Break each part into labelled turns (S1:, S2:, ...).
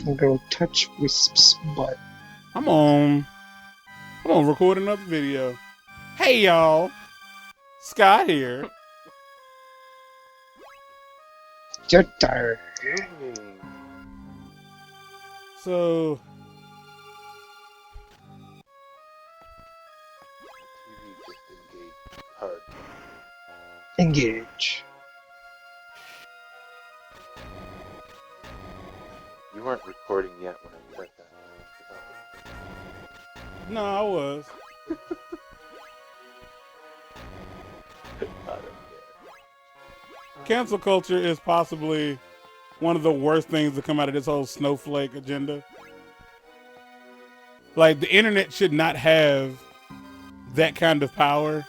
S1: I'm gonna touch Wisp's butt.
S2: I'm on record another video. Hey y'all, Scott here.
S1: You're tired.
S2: So
S3: TV just engaged hard.
S1: Engage.
S3: You weren't recording yet when I said that.
S2: no, I was.
S3: I don't care.
S2: Cancel culture is possibly one of the worst things to come out of this whole snowflake agenda. Like, the internet should not have that kind of power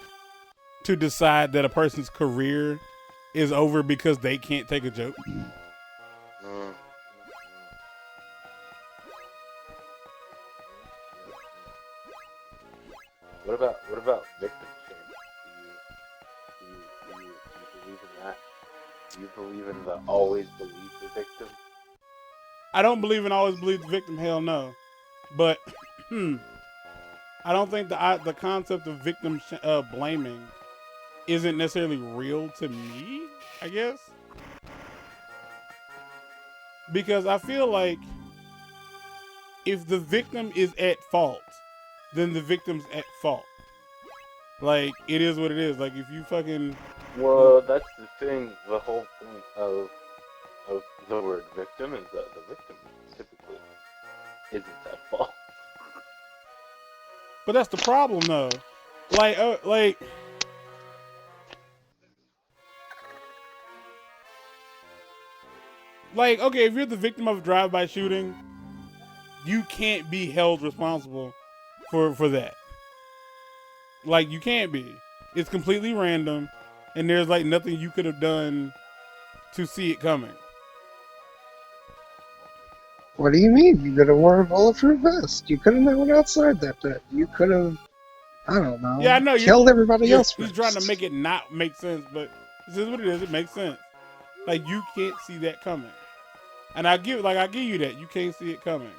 S2: to decide that a person's career is over because they can't take a joke.
S3: What about victim shaming? Do you believe in that? Do you believe in the always believe the victim?
S2: I don't believe in always believe the victim. Hell no. But I don't think the concept of victim blaming isn't necessarily real to me, I guess. Because I feel like if the victim is at fault, then the victim's at fault. Like, it is what it is. Like, if you fucking...
S3: Well, that's the thing. The whole point of the word victim is that the victim typically isn't at fault.
S2: But that's the problem, though. Like, okay, if you're the victim of a drive-by shooting, you can't be held responsible for that. Like, you can't be. It's completely random, and there's, like, nothing you could have done to see it coming.
S1: What do you mean? You could have worn a bulletproof vest. You could have never went outside that day. You could have, I don't know,
S2: Yeah, I know.
S1: killed everybody else
S2: He's
S1: first.
S2: trying to make it not make sense, but this is what it is. It makes sense. Like, you can't see that coming. And I give you that. You can't see it coming.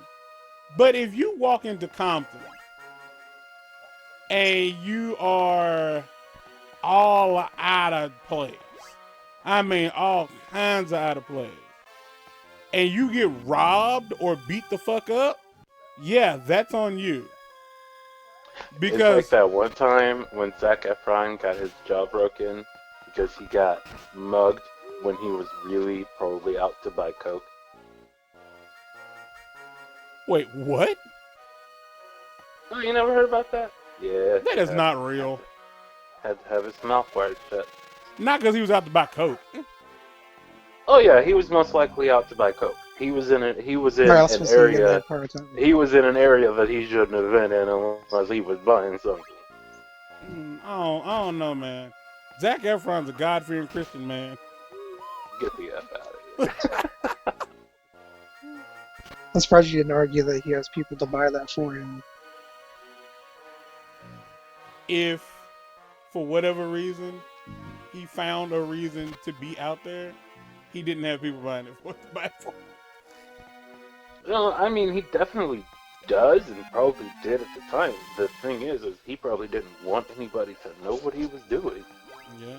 S2: But if you walk into Compton and you are all out of place, I mean all kinds of out of place, and you get robbed or beat the fuck up, yeah, that's on you. Because
S3: It's like that one time when Zac Efron got his jaw broken because he got mugged when he was really probably out to buy coke.
S2: wait, what?
S3: Oh, you never heard about that? Yeah.
S2: That is not real.
S3: Had to have his mouth wired shut.
S2: Not because he was out to buy coke.
S3: Oh yeah, he was most likely out to buy coke. He was in
S1: Where else
S3: an
S1: was he gonna get
S3: area.
S1: that part-time?
S3: He was in an area that he shouldn't have been in unless he was buying something.
S2: I don't know, man. Zac Efron's a God-fearing Christian man.
S3: Get the F out of here.
S1: I'm surprised you didn't argue that he has people to buy that for him.
S2: If, for whatever reason, he found a reason to be out there, he didn't have people buying it for to buy it for.
S3: No, I mean he definitely does and probably did at the time. The thing is he probably didn't want anybody to know what he was doing.
S2: Yeah.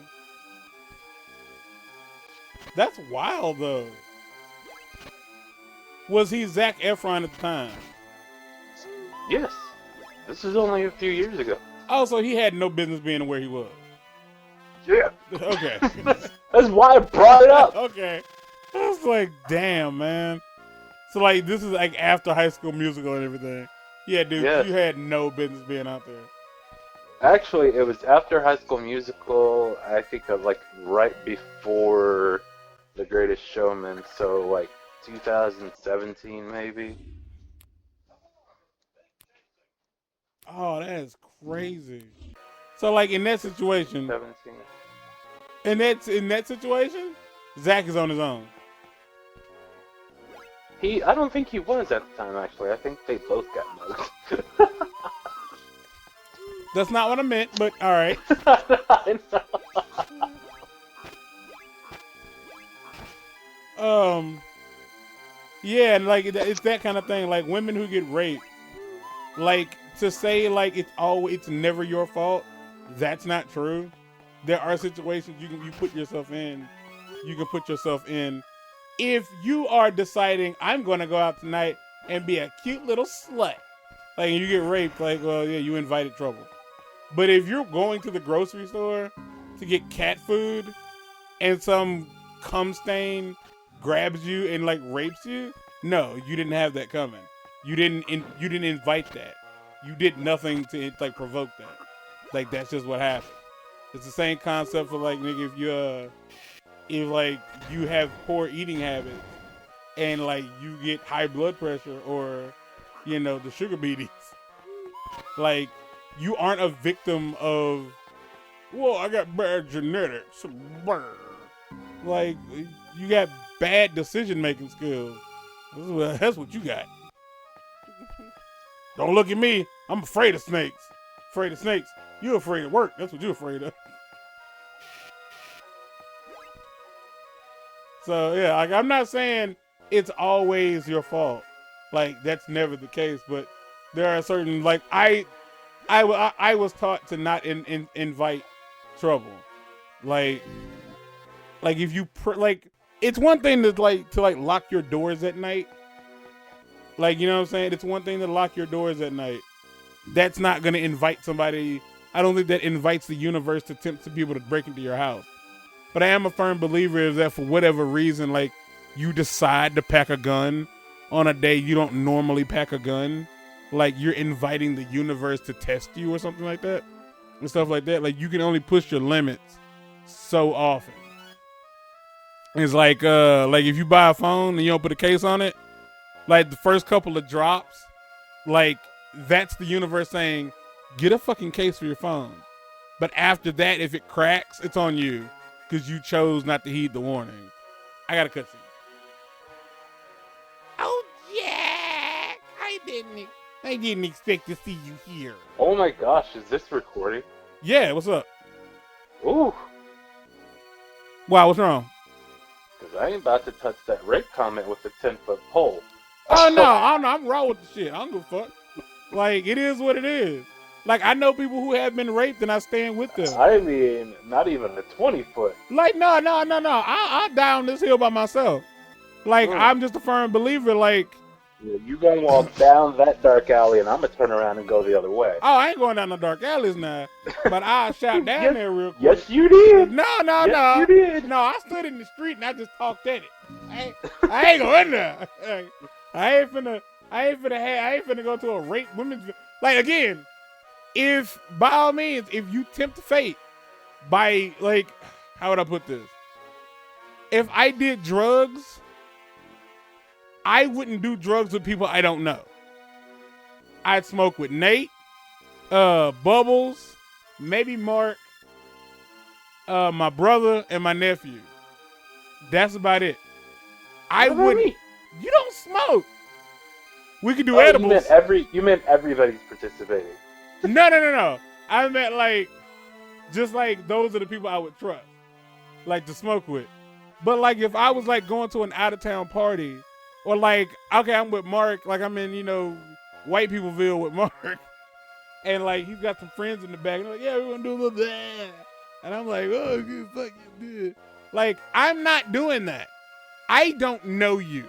S2: That's wild, though. Was he Zac Efron at the time?
S3: Yes. This is only a few years ago.
S2: Oh, so he had no business being where he was.
S3: Yeah.
S2: Okay.
S3: That's why I brought it up.
S2: Okay. I was like, damn, man. So, like, this is like after High School Musical and everything. Yeah, dude,
S3: Yes.
S2: You had no business being out there.
S3: Actually, it was after High School Musical, I think of like right before The Greatest Showman, so like 2017 maybe.
S2: Oh, that is crazy. So, like, in that situation,
S3: 17.
S2: in that situation, Zach is on his own.
S3: I don't think he was at the time, actually. I think they both got mugged.
S2: That's not what I meant, but all right.
S3: I know.
S2: Yeah, and like it's that kind of thing. Like women who get raped, like to say like it's never your fault. That's not true. There are situations you put yourself in. You can put yourself in if you are deciding I'm going to go out tonight and be a cute little slut. Like you get raped, like well yeah, you invited trouble. But if you're going to the grocery store to get cat food and some cum stain grabs you and like rapes you, no, you didn't have that coming. You didn't invite that. You did nothing to like provoke that. Like that's just what happened. It's the same concept for like nigga if like you have poor eating habits and like you get high blood pressure or you know the sugar beaties, like you aren't a victim of well I got bad genetics. Like you got bad decision making skills. That's what you got. Don't look at me. I'm afraid of snakes. Afraid of snakes. You're afraid of work. That's what you're afraid of. So yeah, like I'm not saying it's always your fault. Like that's never the case. But there are certain like I was taught to not invite trouble. Like if you like it's one thing to lock your doors at night. Like you know what I'm saying? It's one thing to lock your doors at night. That's not gonna invite somebody. I don't think that invites the universe to tempt some people to break into your house. But I am a firm believer that for whatever reason, like you decide to pack a gun on a day you don't normally pack a gun, like you're inviting the universe to test you or something like that and stuff like that. Like you can only push your limits so often. It's like if you buy a phone and you don't put a case on it, like the first couple of drops, like that's the universe saying, get a fucking case for your phone. But after that, if it cracks, it's on you because you chose not to heed the warning. I got a cutscene. Oh, Jack! I didn't expect to see you here.
S3: Oh my gosh, is this recording?
S2: Yeah, what's up?
S3: Ooh.
S2: Wow, what's wrong?
S3: Because I ain't about to touch that rape comment with a 10-foot pole.
S2: Oh, no, I'm raw with the shit. I don't give a fuck. Like, it is what it is. Like, I know people who have been raped and I stand with them.
S3: I mean, not even a 20-foot.
S2: Like, no. I'll die on this hill by myself. Like, I'm just a firm believer, like...
S3: Yeah, you gonna walk down that dark alley and I'm gonna turn around and go the other way.
S2: Oh, I ain't going down the dark alleys now. But I'll shout down there real quick.
S3: Yes, you did.
S2: No.
S3: Yes, you did.
S2: No, I stood in the street and I just talked at it. I ain't going in there. I ain't finna go to a rape women's... Like, again, if, by all means, if you tempt fate by, like, how would I put this? If I did drugs, I wouldn't do drugs with people I don't know. I'd smoke with Nate, Bubbles, maybe Mark, my brother, and my nephew. That's about it. I wouldn't. You don't smoke. We could do edibles.
S3: You meant everybody's participating.
S2: No. I meant like, just like those are the people I would trust, like to smoke with. But like if I was like going to an out of town party, or like okay, I'm with Mark, like I'm in white peopleville with Mark, and like he's got some friends in the back, and they're like yeah, we're gonna do a little bit, and I'm like oh good fucking good. Like I'm not doing that. I don't know you.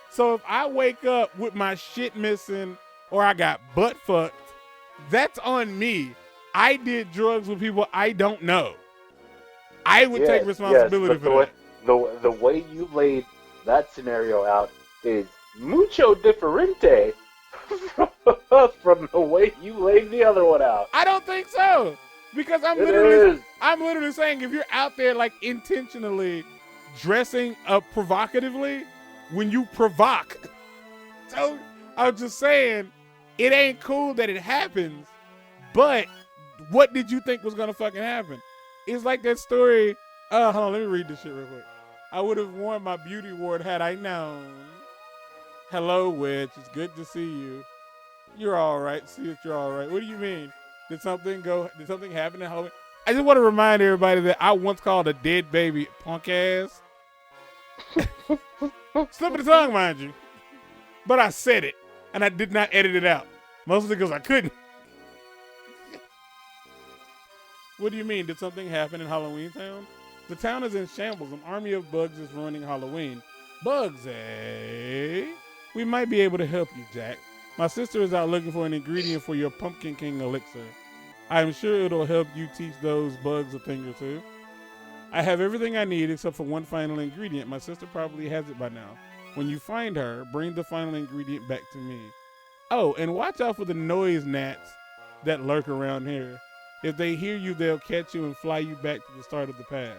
S2: So if I wake up with my shit missing or I got butt fucked, that's on me. I did drugs with people I don't know. I would take responsibility for that.
S3: The way you laid that scenario out is mucho diferente from the way you laid the other one out.
S2: I don't think so. Because I'm literally saying if you're out there like intentionally dressing up provocatively, when you provoke. So I'm just saying it ain't cool that it happens, but what did you think was gonna fucking happen? It's like that story. Hold on, let me read this shit real quick. I would have worn my beauty award had I known. Hello, Witch. It's good to see you. You're all right. See if you're all right. What do you mean? Did something happen in Halloween? I just want to remind everybody that I once called a dead baby punk ass. Slip of the tongue, mind you. But I said it, and I did not edit it out. Mostly because I couldn't. What do you mean? Did something happen in Halloween Town? The town is in shambles. An army of bugs is ruining Halloween. Bugs, eh? We might be able to help you, Jack. My sister is out looking for an ingredient for your Pumpkin King elixir. I am sure it'll help you teach those bugs a thing or two. I have everything I need except for one final ingredient. My sister probably has it by now. When you find her, bring the final ingredient back to me. Oh, and watch out for the noise gnats that lurk around here. If they hear you, they'll catch you and fly you back to the start of the path.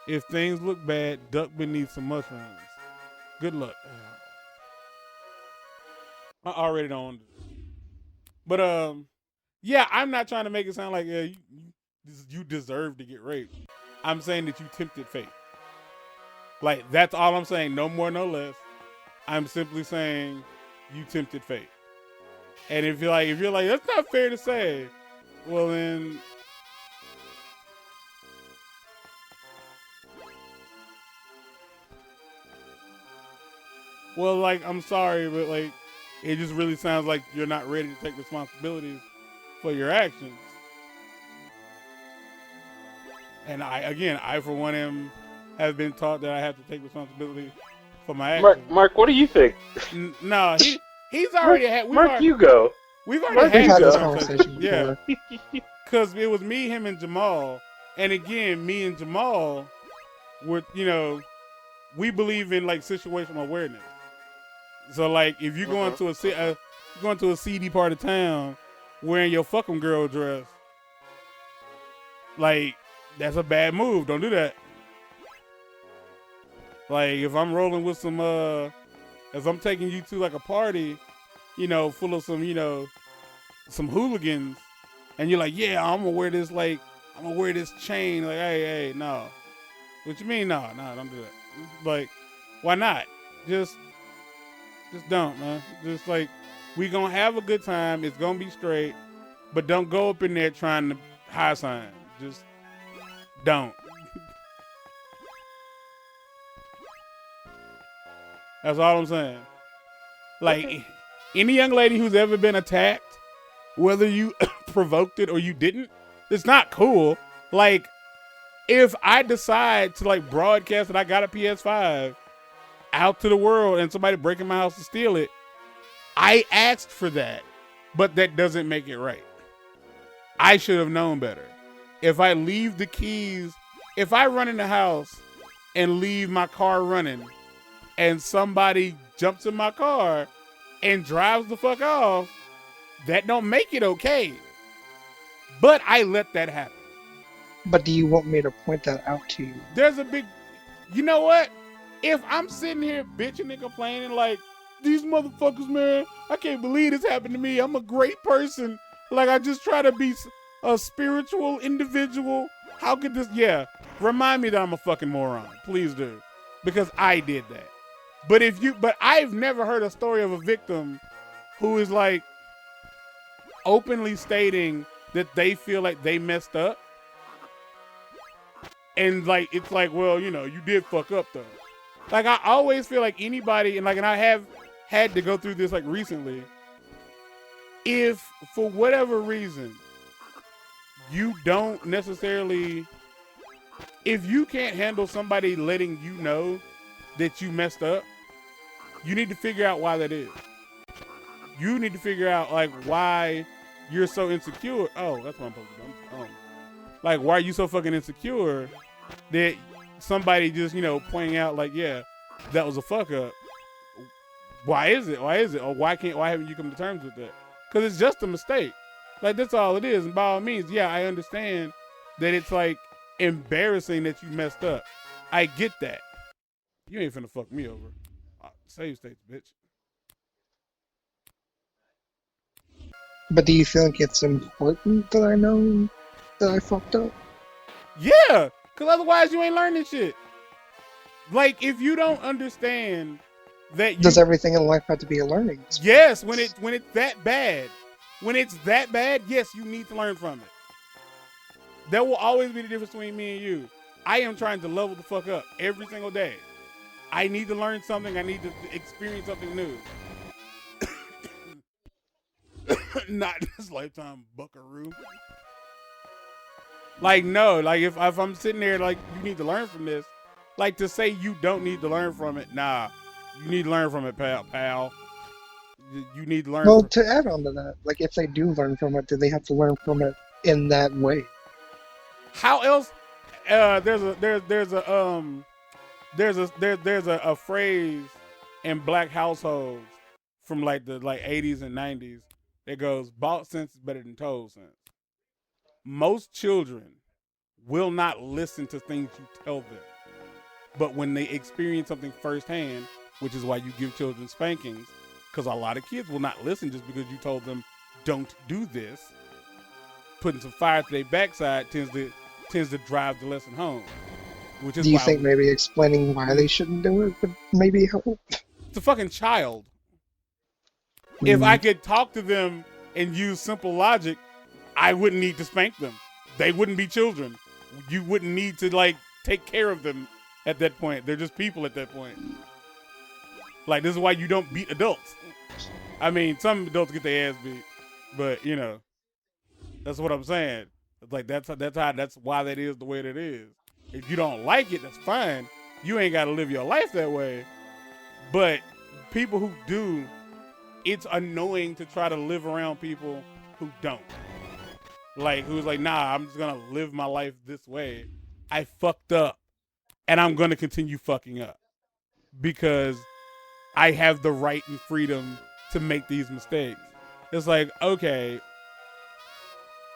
S2: If things look bad, duck beneath some mushrooms. Good luck. I already don't. But yeah, I'm not trying to make it sound like you deserve to get raped. I'm saying that you tempted fate. Like, that's all I'm saying. No more, no less. I'm simply saying you tempted fate. And if you're like, that's not fair to say, well then, well, like, I'm sorry, but like, it just really sounds like you're not ready to take responsibilities for your actions. And I for one have been taught that I have to take responsibility for my actions.
S3: Mark, what do you think?
S2: No, he's already had.
S3: You go.
S2: We've already had
S1: this conversation before.
S2: Yeah, because it was me, him, and Jamal. And again, me and Jamal were, we believe in like situational awareness. So like, if you go into a seedy part of town wearing your fucking girl dress, like, that's a bad move. Don't do that. Like, if I'm rolling with some, if I'm taking you to like a party, full of some, some hooligans, and you're like, yeah, I'm gonna wear this chain. Like, hey, no. What you mean, no, don't do that. Like, why not? Just don't, man. Just like, we gonna have a good time. It's gonna be straight, but don't go up in there trying to high sign. Just don't. That's all I'm saying. Like, any young lady who's ever been attacked, whether you provoked it or you didn't, it's not cool. Like, if I decide to like broadcast that I got a PS5 out to the world and somebody break in my house to steal it, I asked for that, but that doesn't make it right. I should have known better. If I leave the keys, if I run in the house and leave my car running and somebody jumps in my car and drives the fuck off, that don't make it okay. But I let that happen.
S1: But do you want me to point that out to you?
S2: There's a big, you know what? If I'm sitting here bitching and complaining like, these motherfuckers, man, I can't believe this happened to me. I'm a great person. Like, I just try to be a spiritual individual. How could this, remind me that I'm a fucking moron. Please do. Because I did that. But I've never heard a story of a victim who is like openly stating that they feel like they messed up. And like, it's like, well, you did fuck up though. Like, I always feel like anybody, and I have had to go through this like recently. If for whatever reason you don't necessarily, if you can't handle somebody letting you know that you messed up, you need to figure out why that is. You need to figure out like why you're so insecure. Oh, that's what I'm supposed to do. Like, why are you so fucking insecure that somebody just, pointing out like, yeah, that was a fuck up. Why is it? Or why haven't you come to terms with that? Because it's just a mistake. Like, that's all it is. And by all means, yeah, I understand that it's like embarrassing that you messed up. I get that. You ain't finna fuck me over. Save states, bitch.
S1: But do you feel like it's important that I know that I fucked up?
S2: Yeah, because otherwise you ain't learning shit. Like, if you don't understand that
S1: Does everything in life have to be a learning experience?
S2: Yes, when it's that bad. When it's that bad, yes, you need to learn from it. There will always be the difference between me and you. I am trying to level the fuck up every single day. I need to learn something. I need to experience something new. Not this lifetime buckaroo. Like, no, like if I'm sitting there like you need to learn from this, like to say you don't need to learn from it, nah. You need to learn from it, pal. You need to learn
S1: Well,
S2: from
S1: to add on to that, like if they do learn from it, do they have to learn from it in that way?
S2: how else there's a phrase in black households from like the 80s and 90s that goes bought sense is better than told sense. Most children will not listen to things you tell them. But when they experience something firsthand, which is why you give children spankings, because a lot of kids will not listen just because you told them don't do this. Putting some fire to their backside tends to drive the lesson home. Which is
S1: Do you
S2: why
S1: think maybe explaining why they shouldn't do it would maybe help?
S2: it's a fucking child. If I could talk to them and use simple logic, I wouldn't need to spank them. They wouldn't be children. You wouldn't need to like take care of them at that point. They're just people at that point. Like, this is why you don't beat adults. I mean, some adults get their ass beat, but you know, that's what I'm saying. It's like that's why that is the way that it is. If you don't like it, that's fine. You ain't got to live your life that way. But people who do, it's annoying to try to live around people who don't. Like, who's like, nah, I'm just gonna live my life this way. I fucked up, and I'm gonna continue fucking up because I have the right and freedom to make these mistakes. It's like, okay,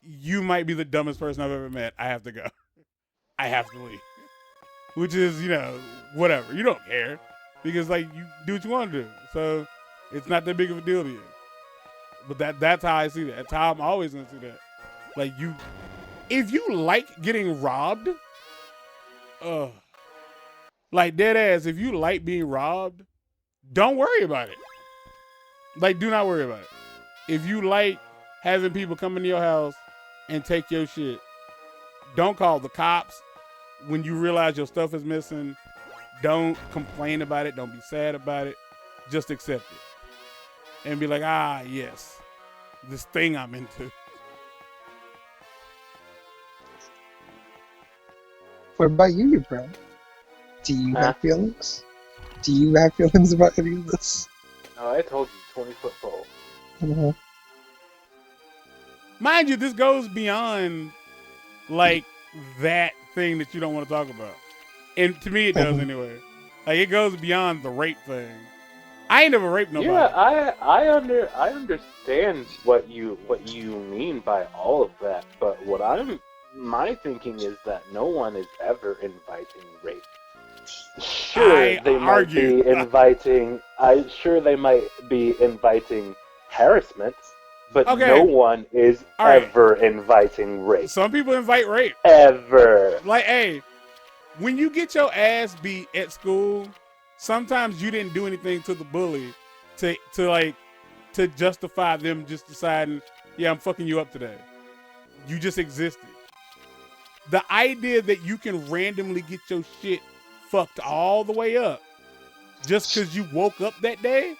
S2: you might be the dumbest person I've ever met. I have to go. I have to leave. Which is, you know, whatever. You don't care because, like, you do what you want to do. So it's not that big of a deal to you. But that's how I see that. That's how I'm always gonna see that. Like, if you like getting robbed, like dead ass, if you like being robbed, don't worry about it. Like, do not worry about it. If you like having people come into your house and take your shit, don't call the cops when you realize your stuff is missing. Don't complain about it. Don't be sad about it. Just accept it. And be like, yes, this thing I'm into.
S1: What about you, bro? Do you have feelings? Do you have feelings about any of this?
S3: No, I told you, 20-foot pole.
S1: Uh-huh.
S2: Mind you, this goes beyond, like, that thing that you don't want to talk about. And to me, it does anyway. Like, it goes beyond the rape thing. I ain't never raped nobody.
S3: Yeah, I understand what you mean by all of that, but my thinking is that no one is ever inviting rape. Sure, they might be inviting harassment, but no one is ever inviting rape.
S2: Some people invite rape.
S3: Ever.
S2: Like, hey, when you get your ass beat at school, sometimes you didn't do anything to the bully to justify them just deciding, yeah, I'm fucking you up today. You just existed. The idea that you can randomly get your shit fucked all the way up just because you woke up that day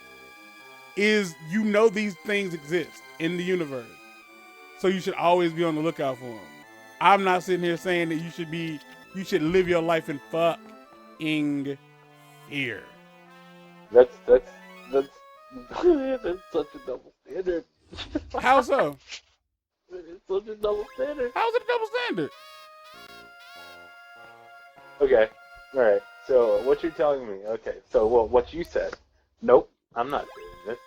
S2: is, you know, these things exist in the universe. So you should always be on the lookout for them. I'm not sitting here saying that you should live your life in fucking fear.
S3: That's that's such a double standard.
S2: How so?
S3: It's such a double standard.
S2: How's it a double standard?
S3: Okay, alright, so what you're telling me, what you said, nope, I'm not doing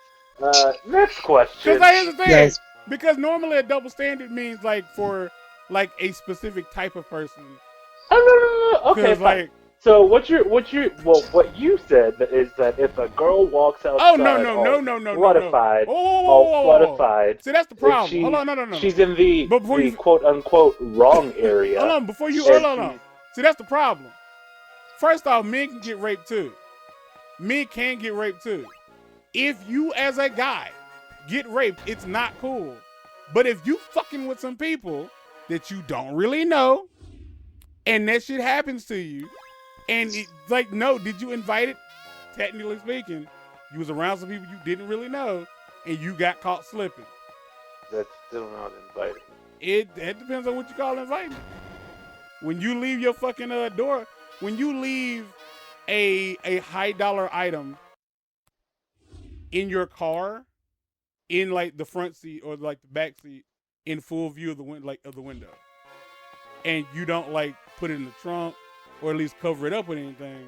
S3: this. Next question.
S2: Because here's the thing,
S1: Yes.
S2: because normally a double standard means, like, for, like, a specific type of person.
S3: Oh, no, okay, fine.
S2: Like,
S3: so what you said is that if a girl walks outside fluttified,
S2: see, that's the problem. Hold on, no.
S3: She's in the quote-unquote wrong area.
S2: Hold on, hold on. See, that's the problem. First off, men can get raped too. Men can get raped too. If you, as a guy, get raped, it's not cool. But if you fucking with some people that you don't really know, and that shit happens to you, And like, no, did you invite it? Technically speaking, you was around some people you didn't really know, and you got caught slipping.
S3: That's still not inviting.
S2: It depends on what you call inviting. When you leave your fucking door, when you leave a high dollar item in your car, in like the front seat or like the back seat, in full view of the window, and you don't like put it in the trunk or at least cover it up with anything,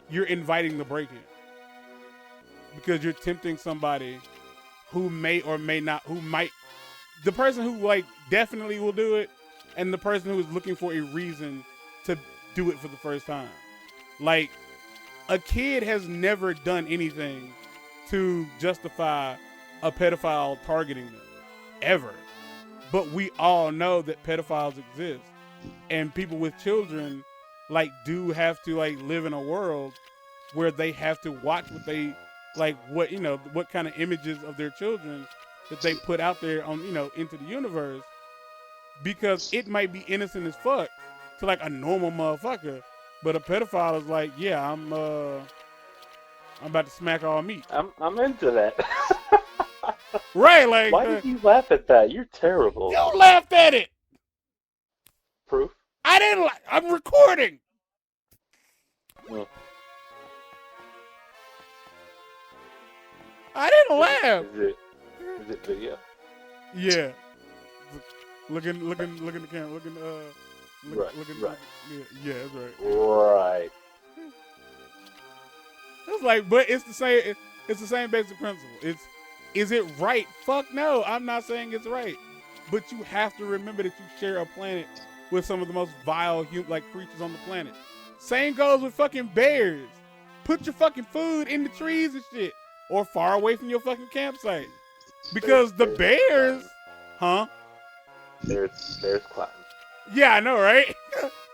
S2: you're inviting the break-in because you're tempting somebody who may or may not, the person who like definitely will do it, and the person who is looking for a reason to do it for the first time. Like, a kid has never done anything to justify a pedophile targeting them, ever. But we all know that pedophiles exist, and people with children like do have to like live in a world where they have to watch what they like, what kind of images of their children that they put out there on, into the universe, because it might be innocent as fuck to like a normal motherfucker, but a pedophile is like, yeah, I'm about to smack all meat.
S3: I'm into that.
S2: Right, like.
S3: Why did you laugh at that? You're terrible.
S2: You laughed at it.
S3: Proof?
S2: I didn't. I'm recording.
S3: Mm.
S2: I didn't laugh.
S3: Is it video?
S2: Yeah. Looking the camera.
S3: Right.
S2: Yeah, that's right.
S3: Right.
S2: It's like, but it's the same. It's the same basic principle. Is it right? Fuck no. I'm not saying it's right, but you have to remember that you share a planet with some of the most vile creatures on the planet. Same goes with fucking bears. Put your fucking food in the trees and shit, or far away from your fucking campsite, because the bears, huh?
S3: There's clown.
S2: Yeah, I know, right?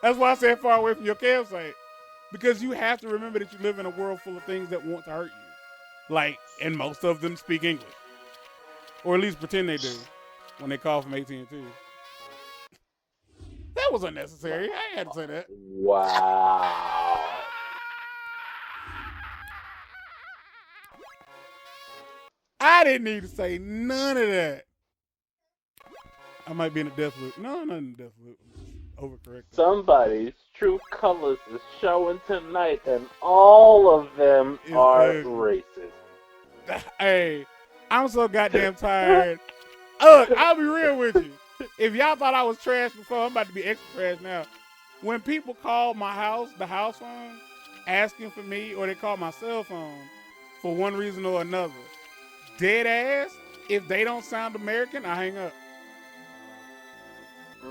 S2: That's why I said far away from your campsite. Because you have to remember that you live in a world full of things that want to hurt you. Like, and most of them speak English. Or at least pretend they do when they call from AT&T. That was unnecessary. I had to say that.
S3: Wow.
S2: I didn't need to say none of that. I might be in a death loop. No, I'm not in a death loop. Overcorrect.
S3: Somebody's true colors is showing tonight, and all of them are racist.
S2: Hey, I'm so goddamn tired. Look, I'll be real with you. If y'all thought I was trash before, I'm about to be extra trash now. When people call my house, the house phone, asking for me, or they call my cell phone for one reason or another, dead ass, if they don't sound American, I hang up.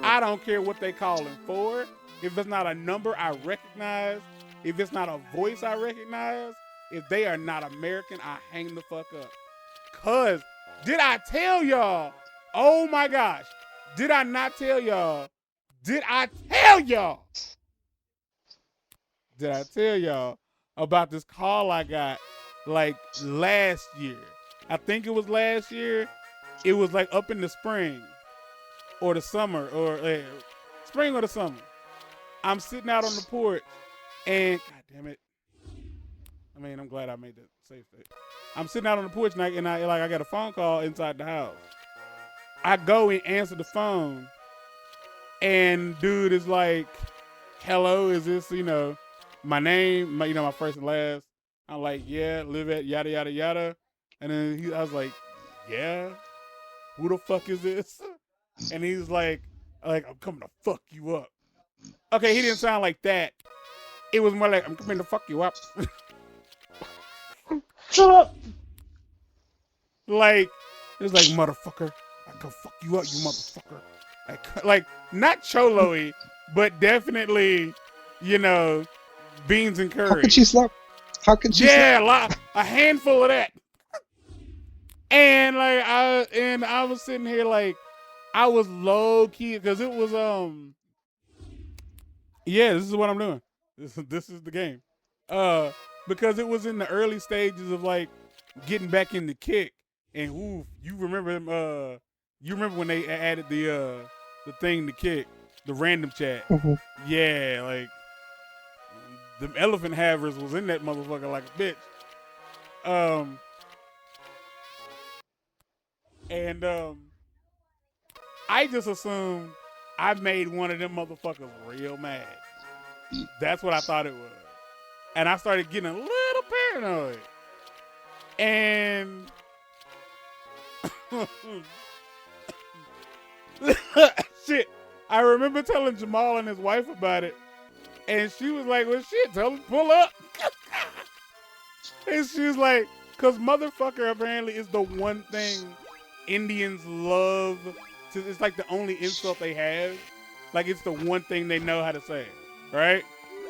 S2: I don't care what they calling for. If it's not a number I recognize, if it's not a voice I recognize, if they are not American, I hang the fuck up. Cause, did I tell y'all? Oh my gosh. Did I not tell y'all? Did I tell y'all? Did I tell y'all about this call I got like last year? I think it was last year. It was like up in the spring. Or the summer, or spring or the summer. I'm sitting out on the porch, and God damn it. I mean, I'm glad I made that safe state. I'm sitting out on the porch, and I got a phone call inside the house. I go and answer the phone, and dude is like, "Hello, is this my name? My first and last?" I'm like, "Yeah, live at yada yada yada," and then I was like, "Yeah, who the fuck is this?" And he's like, I'm coming to fuck you up. Okay, he didn't sound like that. It was more like, I'm coming to fuck you up.
S3: Shut up!
S2: Like, it was like, motherfucker, I come fuck you up, you motherfucker. Like not cholo-y, but definitely, beans and curry.
S1: How could she slap?
S2: Yeah, a handful of that. And I was sitting here like, I was low key because it was this is what I'm doing. This is the game. Because it was in the early stages of like getting back in the kick. And you remember them you remember when they added the thing to kick, the random chat.
S1: Mm-hmm.
S2: Yeah, like the elephant havers was in that motherfucker like a bitch. And I just assumed I made one of them motherfuckers real mad. That's what I thought it was. And I started getting a little paranoid. And shit, I remember telling Jamal and his wife about it. And she was like, well, shit, tell him to pull up. And she was like, because motherfucker apparently is the one thing Indians love. It's like the only insult they have. Like, it's the one thing they know how to say, right?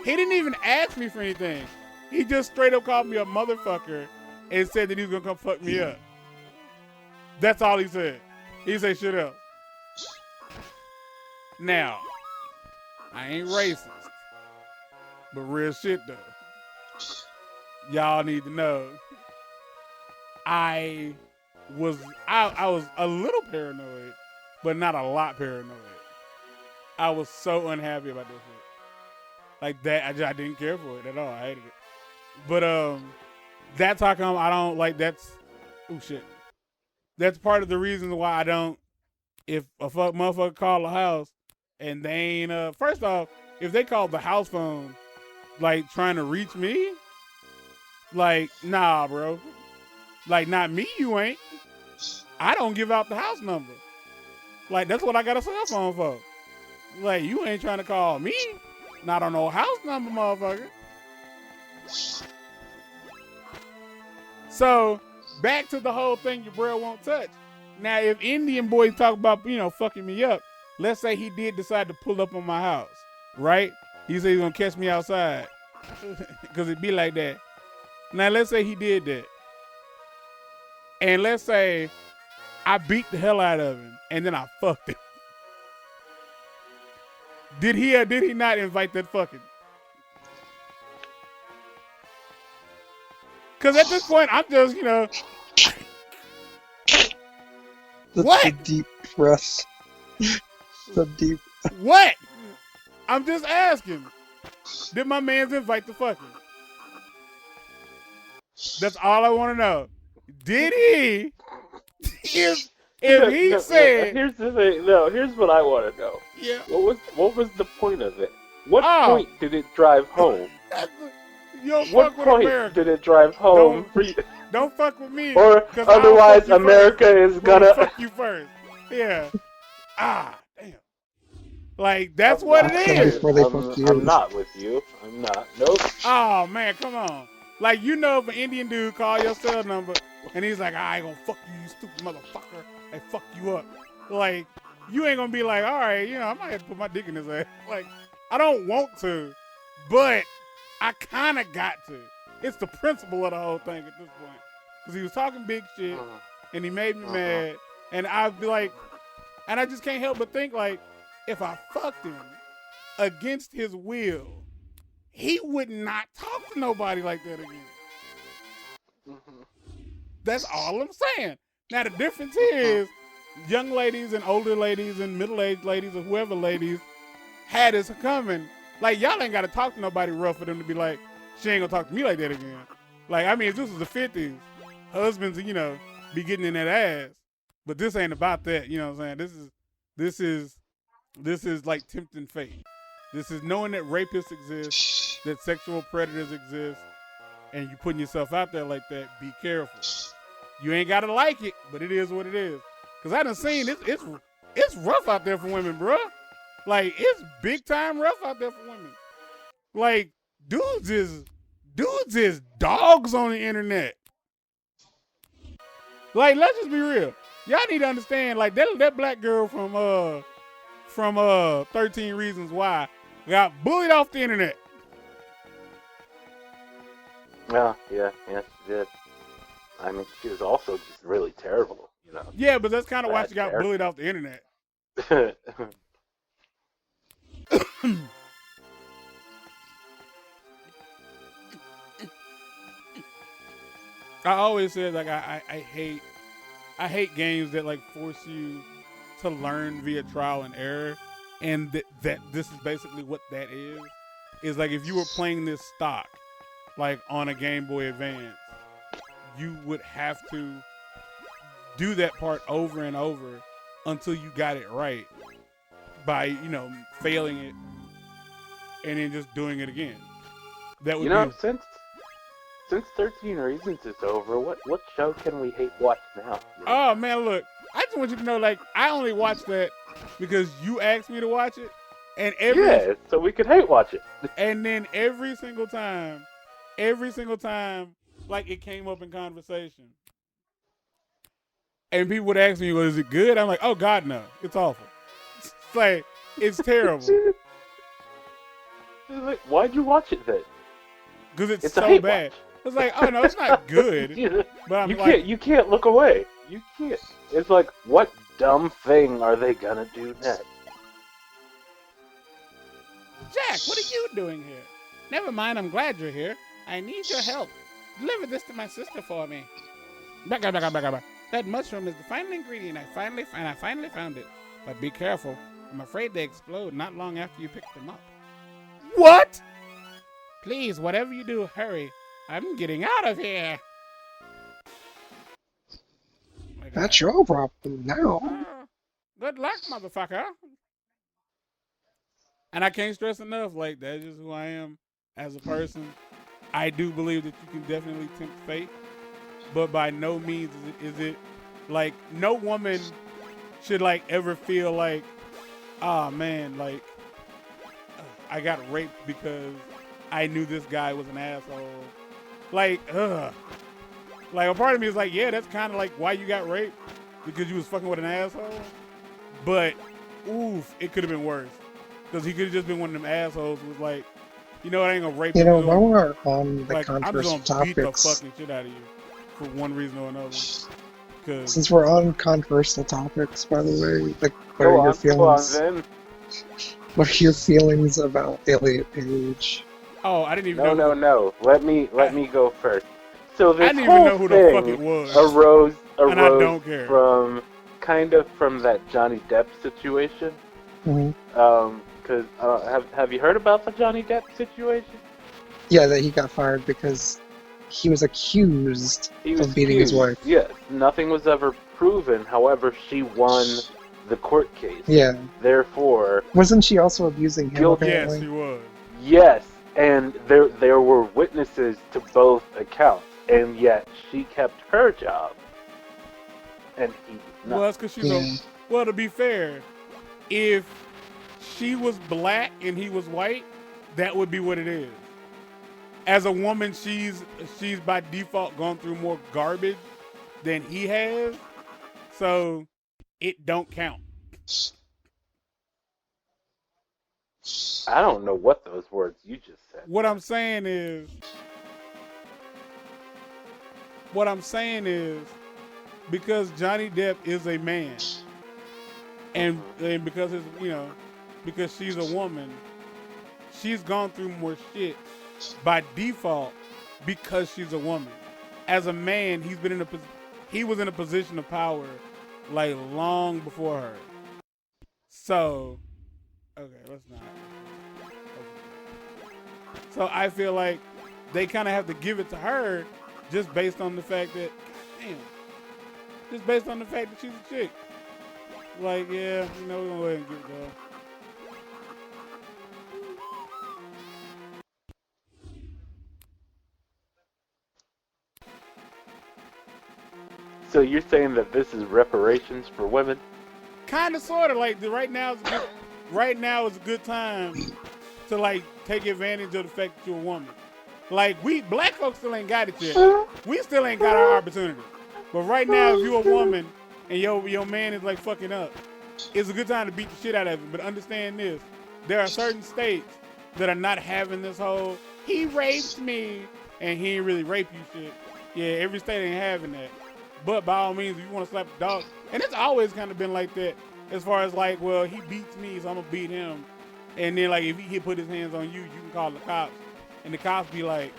S2: He didn't even ask me for anything. He just straight up called me a motherfucker and said that he was going to come fuck me up. That's all he said. He said, shut up. Now, I ain't racist. But real shit, though. Y'all need to know. I was a little paranoid, but not a lot paranoid. I was so unhappy about this shit. Like that, I didn't care for it at all. I hated it. But that's how come I don't like. That's shit. That's part of the reason why I don't. If a fuck motherfucker call a house and they ain't first off, if they call the house phone, like trying to reach me, like nah, bro. Like not me, you ain't. I don't give out the house number. Like that's what I got a cell phone for. Like you ain't trying to call me. Not on no house number, motherfucker. So, back to the whole thing your bro won't touch. Now, if Indian boys talk about, fucking me up, let's say he did decide to pull up on my house, right? He said he's going to catch me outside. Because it be like that. Now, let's say he did that. And let's say I beat the hell out of him and then I fucked him. Did he or did he not invite that fucking? Because at this point, I'm just,
S1: That's
S2: what?
S1: the deep press. The deep.
S2: What? I'm just asking. Did my man's invite the fucking? That's all I want to know. Did he? If he said,
S3: here's the thing. No, here's what I want to know.
S2: Yeah.
S3: What was the point of it? What point did it drive home? What point did it drive home?
S2: Don't fuck with me.
S3: Or otherwise, America is gonna
S2: fuck you first. Yeah. Damn. Like that's what it is.
S3: I'm not with you. I'm not. Nope.
S2: Oh man, come on. Like if an Indian dude call your cell number and he's like, I ain't gonna fuck you, you stupid motherfucker. I fuck you up. Like, you ain't gonna be like, all right, I might have to put my dick in his ass. Like, I don't want to, but I kind of got to. It's the principle of the whole thing at this point. Because he was talking big shit, and he made me mad, and I'd be like, and I just can't help but think, like, if I fucked him against his will, he would not talk to nobody like that again. That's all I'm saying. Now, the difference is young ladies and older ladies and middle-aged ladies or whoever ladies had this coming. Like, y'all ain't got to talk to nobody rough for them to be like, she ain't going to talk to me like that again. Like, I mean, if this was the 50s, husbands, be getting in that ass. But this ain't about that, you know what I'm saying? This is like tempting fate. This is knowing that rapists exist, that sexual predators exist, and you putting yourself out there like that, be careful. You ain't gotta like it, but it is what it is. Cause I done seen it's rough out there for women, bro. Like it's big time rough out there for women. Like dudes is dogs on the internet. Like let's just be real. Y'all need to understand. Like that black girl from 13 Reasons Why got bullied off the internet.
S3: Yeah, she did. I mean, she was also just really terrible,
S2: Yeah, but that's kind of why she got bullied off the internet. I always said like I hate games that like force you to learn via trial and error, and that this is basically what that is. is like if you were playing this stock, like on a Game Boy Advance, you would have to do that part over and over until you got it right by, failing it and then just doing it again. That would be...
S3: Since 13 Reasons is over, what show can we hate watch now?
S2: Oh, man, look. I just want you to know, like, I only watch that because you asked me to watch it. And
S3: so we could hate watch it.
S2: And then every single time, like, it came up in conversation. And people would ask me, well, is it good? I'm like, oh, God, no. It's awful. It's like, it's terrible.
S3: Like, why'd you watch it then?
S2: Because it's so bad. Watch. It's like, oh, no, it's not good. But
S3: you can't look away. You can't. It's like, what dumb thing are they going to do next?
S2: Jack, what are you doing here? Never mind, I'm glad you're here. I need your help. Deliver this to my sister for me. That mushroom is the final ingredient. I finally found it. But be careful. I'm afraid they explode not long after you pick them up. What? Please, whatever you do, hurry. I'm getting out of here.
S1: That's your problem now.
S2: Good luck, motherfucker. And I can't stress enough, like, that's just who I am as a person. I do believe that you can definitely tempt fate, but by no means is it like, no woman should, like, ever feel like, oh, man, like, I got raped because I knew this guy was an asshole. Like, Like, a part of me is like, yeah, that's kind of like why you got raped, because you was fucking with an asshole. But, oof, it could have been worse. Because he could have just been one of them assholes who was like, you know, I ain't gonna rape you.
S1: While we're on the
S2: like,
S1: controversial
S2: I'm just gonna beat the
S1: topics,
S2: fucking shit out of you for one reason or another.
S1: Since we're on controversial topics, by the way, like, what are your feelings? What are your feelings about Elliot Page?
S2: Oh, I didn't even know.
S3: No. Let me go first. So this
S2: I didn't even know who the fuck it was.
S3: Arose
S2: and I don't care.
S3: from that Johnny Depp situation.
S1: Mm-hmm.
S3: Because have you heard about the Johnny Depp situation?
S1: Yeah, that he got fired because he was accused of beating his wife.
S3: Yes, nothing was ever proven. However, she won the court case.
S1: Yeah.
S3: Therefore,
S1: wasn't she also abusing him?
S2: Yes, she was.
S3: Yes, and there were witnesses to both accounts, and yet she kept her job, and he did not.
S2: Well, that's because she's well, to be fair, if she was black and he was white, that would be what it is. As a woman, she's by default gone through more garbage than he has, so it don't count.
S3: I don't know what those words you just said.
S2: What I'm saying is, because Johnny Depp is a man, and because his, because she's a woman, she's gone through more shit by default because she's a woman. As a man, he was in a position of power like long before her. So, okay, let's not. So I feel like they kind of have to give it to her just based on the fact that, just based on the fact that she's a chick. Like, yeah, we're gonna go ahead and give it to her.
S3: So you're saying that this is reparations for women?
S2: Kind of, sort of. Like, right now is a good time to, like, take advantage of the fact that you're a woman. Like, we black folks still ain't got it yet. We still ain't got our opportunity. But right now, if you're a woman and your man is like fucking up, it's a good time to beat the shit out of him. But understand this: there are certain states that are not having this whole "he raped me" and he ain't really rape you shit. Yeah, every state ain't having that. But by all means, if you want to slap the dog, and it's always kind of been like that, as far as like, well, he beats me, so I'm gonna beat him. And then like, if he put his hands on you, you can call the cops, and the cops be like,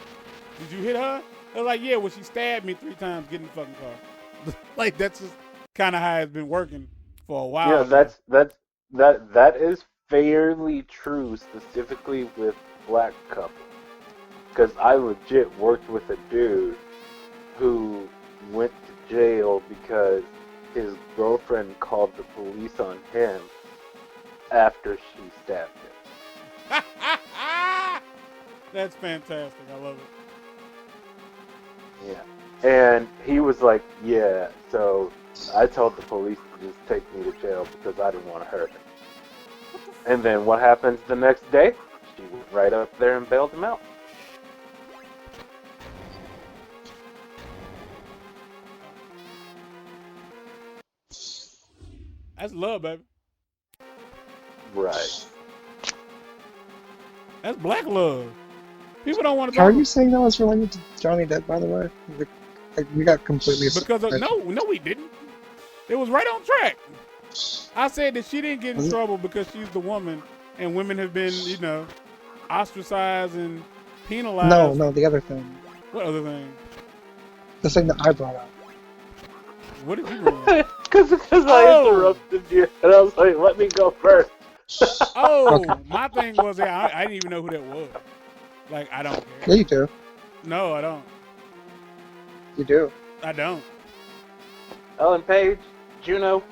S2: "Did you hit her?" They're like, "Yeah, well, she stabbed me 3 times. Get in the fucking car." Like, that's just kind of how it's been working for a while.
S3: Yeah, that is fairly true, specifically with black couple. Because I legit worked with a dude who went to jail because his girlfriend called the police on him after she stabbed him.
S2: That's fantastic. I love it.
S3: Yeah. And he was like, yeah, so I told the police to just take me to jail because I didn't want to hurt him. And then what happens the next day? She went right up there and bailed him out.
S2: That's love, baby.
S3: Right.
S2: That's black love. People don't want to.
S1: How are you saying that was related to Johnny Depp, by the way? Like, we got completely...
S2: Because no, we didn't. It was right on track. I said that she didn't get in trouble because she's the woman, and women have been, ostracized and penalized.
S1: No, the other thing.
S2: What other thing?
S1: The thing that I brought up.
S2: What did you bring up?
S3: Because I interrupted you, and I was like, let me go first.
S2: Okay. My thing was, I didn't even know who that was. Like, I don't care.
S1: Yeah, you do.
S2: No, I don't.
S1: You do.
S2: I don't.
S3: Ellen Page, Juno.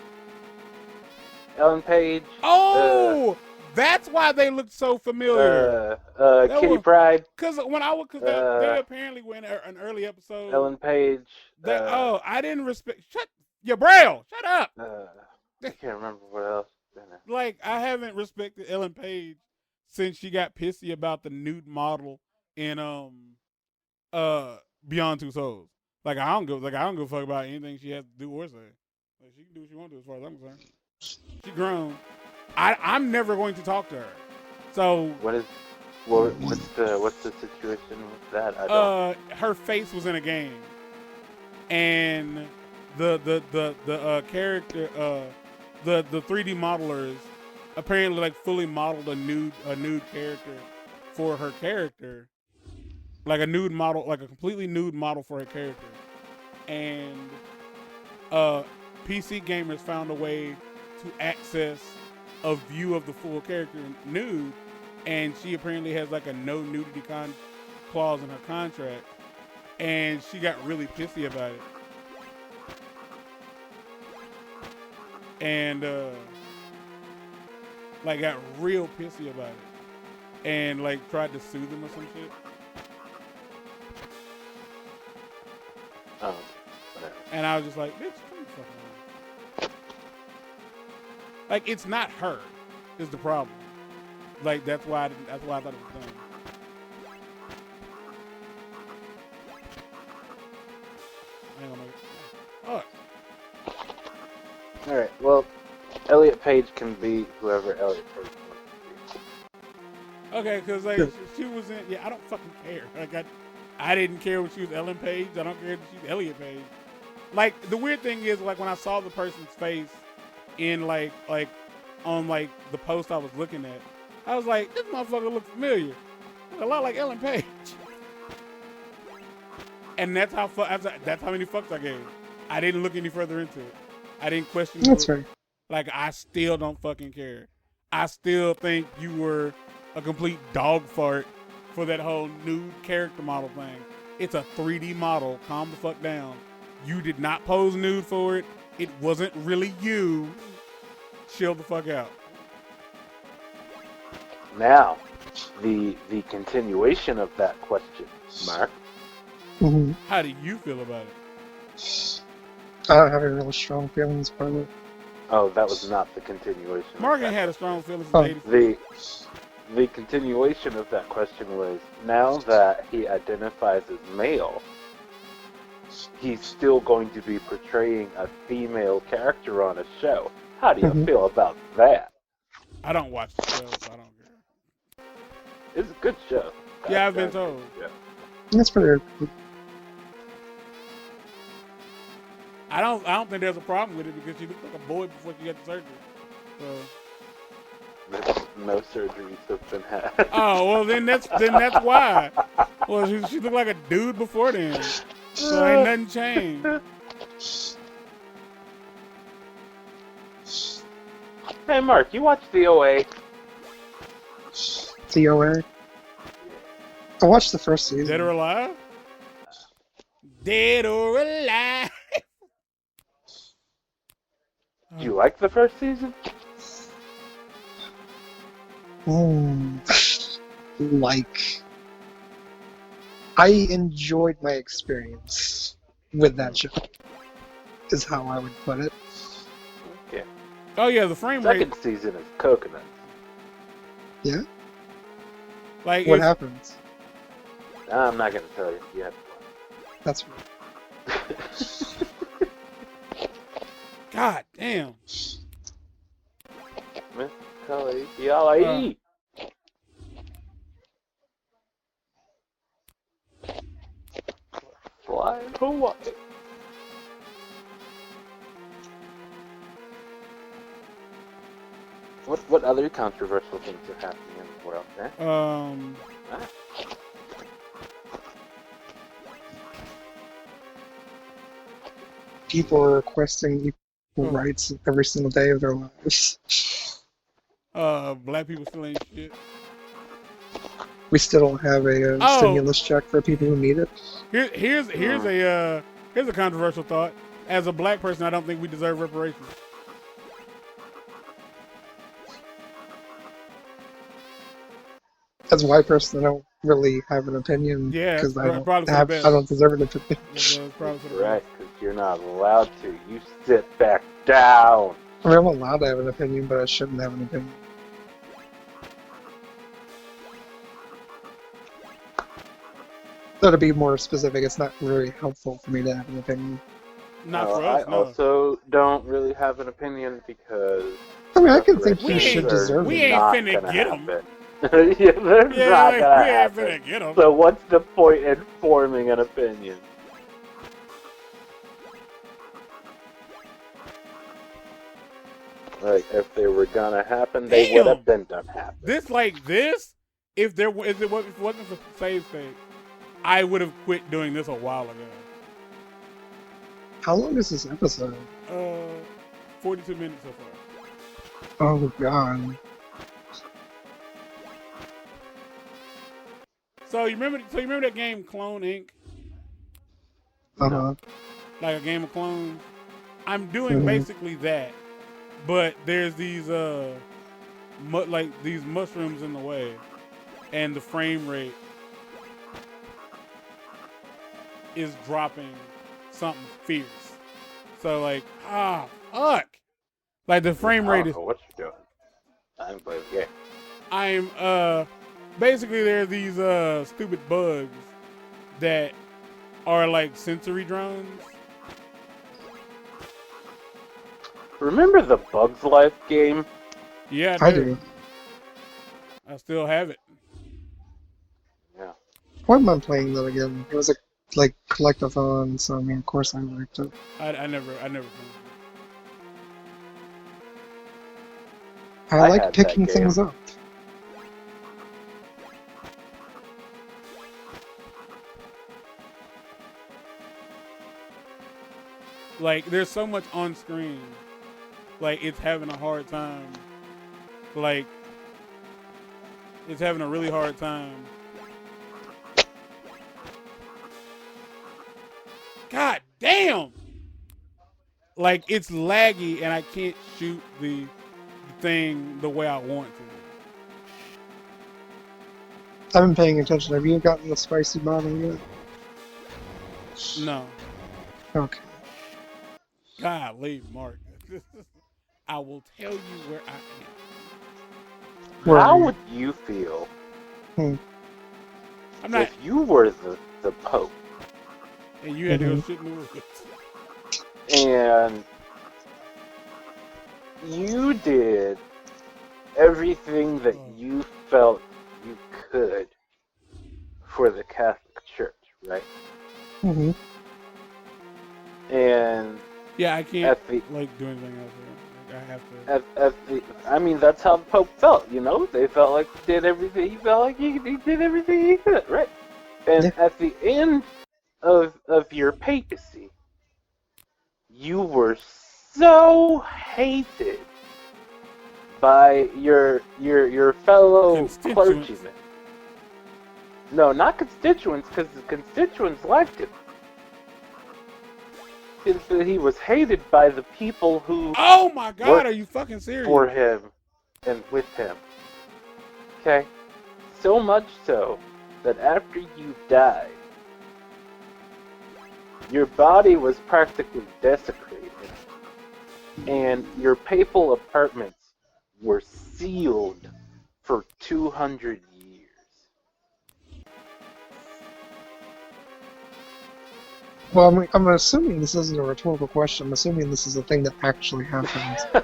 S3: Ellen Page.
S2: Oh! That's why they looked so familiar.
S3: Kitty Pryde.
S2: Because they apparently were in an early episode.
S3: Ellen Page.
S2: I didn't respect. Shut your braille. Shut up.
S3: I can't remember what else.
S2: Like, I haven't respected Ellen Page since she got pissy about the nude model in Beyond Two Souls. Like, I don't give a fuck about anything she has to do or say. Like, she can do what she wants to, as far as I'm concerned. She grown. I'm never going to talk to her. So
S3: what's the situation with that? I don't.
S2: Her face was in a game, and the character, the 3D modelers apparently like fully modeled a nude character for her character, like a nude model, like a completely nude model for her character, and PC gamers found a way to access a view of the full character nude, and she apparently has like a no nudity clause in her contract, and she got really pissy about it, and like got real pissy about it, and like tried to sue them or some shit.
S3: Oh, whatever. And
S2: I was just like, bitch, come the fuck on. Like, it's not her is the problem. Like, that's why I thought it was done. Hang on,
S3: all right. Well, Elliot Page can be whoever Elliot Page wants to be.
S2: Okay, because like she was in. Yeah, I don't fucking care. Like I didn't care when she was Ellen Page. I don't care if she's Elliot Page. Like, the weird thing is, like, when I saw the person's face in like on like the post I was looking at, I was like, this motherfucker looks familiar. Look a lot like Ellen Page. And that's how many fucks I gave. I didn't look any further into it. I didn't question it.
S1: That's right.
S2: Like, I still don't fucking care. I still think you were a complete dog fart for that whole nude character model thing. It's a 3D model. Calm the fuck down. You did not pose nude for it. It wasn't really you. Chill the fuck out.
S3: Now, the continuation of that question, Mark.
S1: Mm-hmm.
S2: How do you feel about it?
S1: I don't have any real strong feelings about it.
S3: Oh, that was not the continuation.
S2: Morgan had a strong feeling since
S3: The continuation of that question was, now that he identifies as male, he's still going to be portraying a female character on a show. How do you feel about that?
S2: I don't watch the show, so I don't care.
S3: It's a good show.
S2: Yeah, I've been told.
S3: Yeah.
S1: That's pretty good.
S2: I don't think there's a problem with it because she looked like a boy before she had the surgery. So
S3: no surgeries have been had.
S2: Oh, well then that's why. Well, she looked like a dude before then. So ain't nothing changed.
S3: Hey Mark, you watch DOA?
S1: DOA? I watched the first season.
S2: Dead or Alive? Dead or Alive.
S3: Do you like the first season?
S1: I enjoyed my experience with that show, is how I would put it.
S3: Okay.
S2: Oh yeah, the frame rate.
S3: Second season is coconuts.
S1: Yeah?
S2: Like
S1: what happens?
S3: I'm not gonna tell you. You have to
S1: That's
S3: watch.
S2: God damn.
S3: Miss Kelly, y'all Fly Hawaii. What other controversial things are happening in the world, man?
S1: People are requesting equal rights every single day of their lives.
S2: Black people still ain't shit.
S1: We still don't have a stimulus check for people who need it.
S2: Here's a controversial thought. As a black person, I don't think we deserve reparations.
S1: As a white person, I don't really have an opinion.
S2: Yeah,
S1: because I
S2: I
S1: don't deserve an opinion.
S3: Right, because you're not allowed to. You sit back down.
S1: I mean, I'm allowed to have an opinion, but I shouldn't have an opinion. So to be more specific, it's not really helpful for me to have an opinion.
S2: Not for us,
S3: I also don't really have an opinion because...
S1: I mean, I can think you should deserve it.
S2: We ain't finna get them.
S3: Yeah, they're not gonna happen.
S2: We ain't finna get them.
S3: So what's the point in forming an opinion? Like, if they were gonna happen, they would have been done happen.
S2: If it wasn't for save state, I would have quit doing this a while ago.
S1: How long is this episode?
S2: 42 minutes so far.
S1: Oh god.
S2: So you remember that game Clone Inc?
S1: Uh-huh.
S2: Like a game of clones. I'm doing basically that, but there's these these mushrooms in the way, and the frame rate is dropping something fierce. So like, fuck! Like the frame rate is.
S3: I don't know what you're doing. I haven't played the game.
S2: I'm basically there are these stupid bugs that are like sensory drones.
S3: Remember the Bugs Life game?
S2: Yeah,
S1: I do.
S2: I still have it.
S3: Yeah.
S1: Why am I playing that again? It was a collectathon, so I mean, of course I liked it.
S2: I never played it.
S1: I like picking things up.
S2: Like, there's so much on screen. Like, it's having a hard time. Like, it's having a really hard time. God damn! Like, it's laggy and I can't shoot the thing the way I want to.
S1: I've been paying attention. Have you gotten the spicy bottle yet?
S2: No.
S1: Okay.
S2: Golly, Mark. I will tell you where I
S3: am. How would you feel if you were the Pope?
S2: And you had to go shit in the woods.
S3: And you did everything that you felt you could for the Catholic Church, right?
S1: Mm-hmm.
S3: And
S2: yeah, I can't like do anything else. Like, I have to.
S3: I mean, that's how the Pope felt. You know, they felt like he did everything. He felt like he did everything he could, right? And at the end of your papacy, you were so hated by your fellow clergymen No, not constituents, because the constituents liked him. He was hated by the people who
S2: Oh my God,
S3: worked
S2: are you fucking serious?
S3: for him and with him. Okay? So much so that after you died, your body was practically desecrated, and your papal apartments were sealed for 200 years.
S1: Well, I'm assuming this isn't a rhetorical question. I'm assuming this is a thing that actually happened.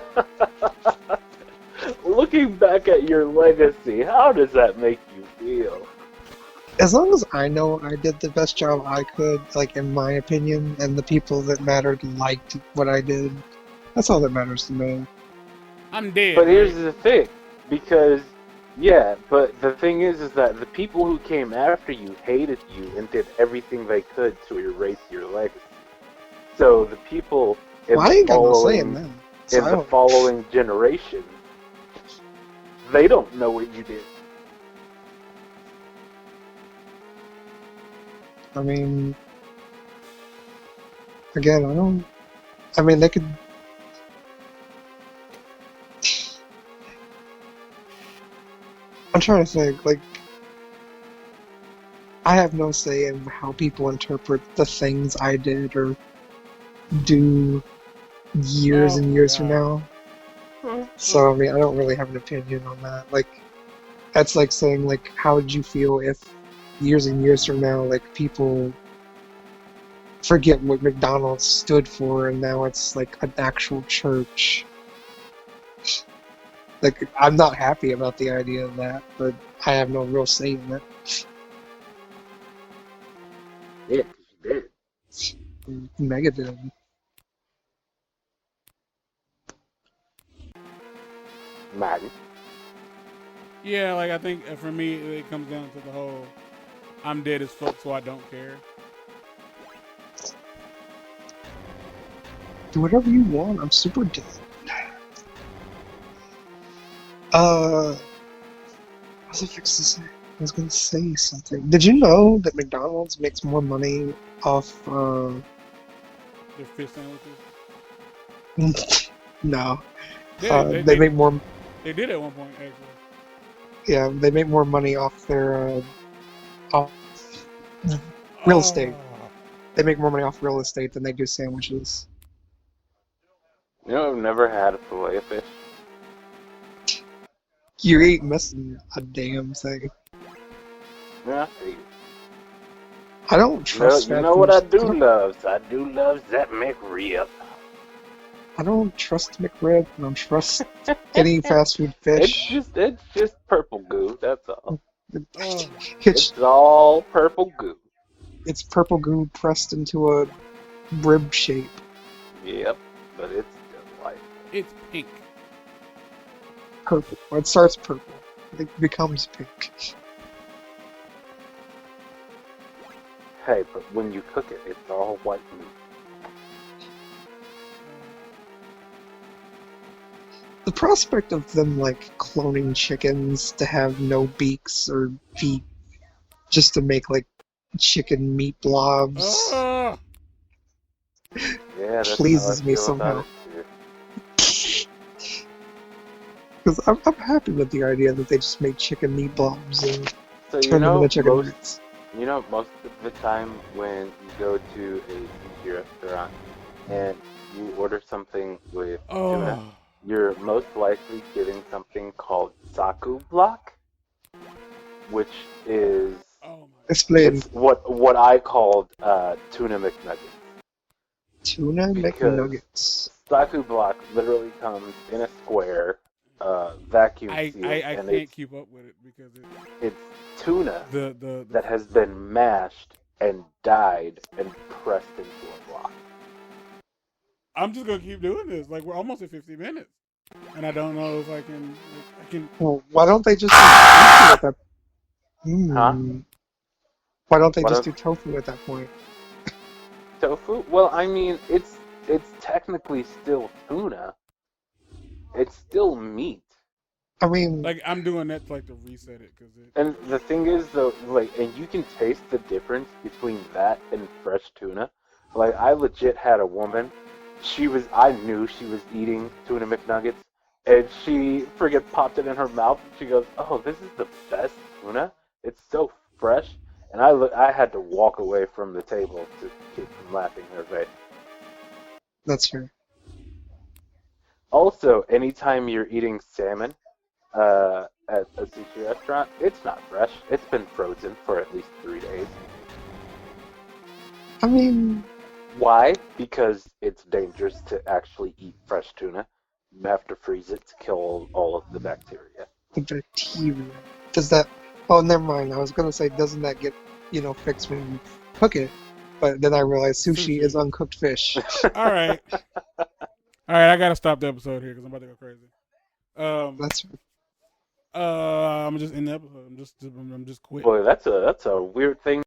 S3: Looking back at your legacy, how does that make you feel?
S1: As long as I know I did the best job I could, like, in my opinion, and the people that mattered liked what I did, that's all that matters to me.
S2: I'm dead.
S3: But here's the thing, because, yeah, but the thing is that the people who came after you hated you and did everything they could to erase your legacy. So the people in the following generation, they don't know what you did.
S1: I mean, again, they could. I'm trying to think, like, I have no say in how people interpret the things I did or do years and years from now. So, I mean, I don't really have an opinion on that. Like, that's like saying, like, how would you feel if years and years from now, like, people forget what McDonald's stood for and now it's, like, an actual church? Like, I'm not happy about the idea of that, but I have no real say in it.
S3: Yeah, you
S1: did. Mega did.
S3: Madden.
S2: Yeah, like, I think for me, it comes down to the whole, I'm dead as fuck, so I don't care.
S1: Do whatever you want, I'm super dead. I was gonna say something. Did you know that McDonald's makes more money off,
S2: their fish sandwiches?
S1: No.
S2: They
S1: make more...
S2: They did at one point, actually.
S1: Yeah, they make more money off their, real estate. They make more money off real estate than they do sandwiches.
S3: You know, I've never had a fillet of fish.
S1: You ain't missing a damn thing.
S3: Yeah.
S1: I don't trust
S3: You know what I do love? I do love that McRib.
S1: I don't trust McRib. I don't trust any fast food fish.
S3: It's just purple goo. That's all.
S1: It's
S3: all purple goo.
S1: It's purple goo pressed into a rib shape.
S3: Yep, but it's delightful.
S2: It's pink.
S1: Purple. Well, it starts purple. It becomes pink.
S3: Hey, but when you cook it, it's all white meat.
S1: The prospect of them, like, cloning chickens to have no beaks or feet just to make, like, chicken meat blobs pleases me somehow. Because I'm happy with the idea that they just make chicken meat blobs and turn them into chicken nuggets.
S3: You know, most of the time when you go to a sushi restaurant and you order something with tuna, you're most likely getting something called saku block, which is what I called tuna McNuggets.
S1: Tuna McNuggets.
S3: Saku block literally comes in a square, vacuum sealed.
S2: I can't keep up with it because
S3: it's tuna that has been mashed and dyed and pressed into a block.
S2: I'm just gonna keep doing this. Like, we're almost at 50 minutes, and I don't know if I can.
S1: Well, why don't they just do tofu at that?
S3: Huh?
S1: Why don't they just do tofu at that point?
S3: Tofu? Well, I mean, it's technically still tuna. It's still meat.
S1: I mean,
S2: Like I'm doing that to, like to reset it because it.
S3: And the thing is, though, like, and you can taste the difference between that and fresh tuna. Like, I legit had a woman. I knew she was eating tuna McNuggets, and she friggin' popped it in her mouth. She goes, "Oh, this is the best tuna. It's so fresh." And I had to walk away from the table to keep from laughing in her face.
S1: that's fair.
S3: Also, anytime you're eating salmon at a sushi restaurant, it's not fresh. It's been frozen for at least 3 days.
S1: I mean,
S3: Why? Because it's dangerous to actually eat fresh tuna. You have to freeze it to kill all of the bacteria.
S1: the bacteria. Does that? Oh, never mind. I was gonna say, doesn't that get fixed when you cook it? But then I realized sushi is uncooked fish.
S2: All right. I gotta stop the episode here because I'm about to go crazy.
S1: That's
S2: I'm just in the episode. I'm just quitting.
S3: Boy, that's a weird thing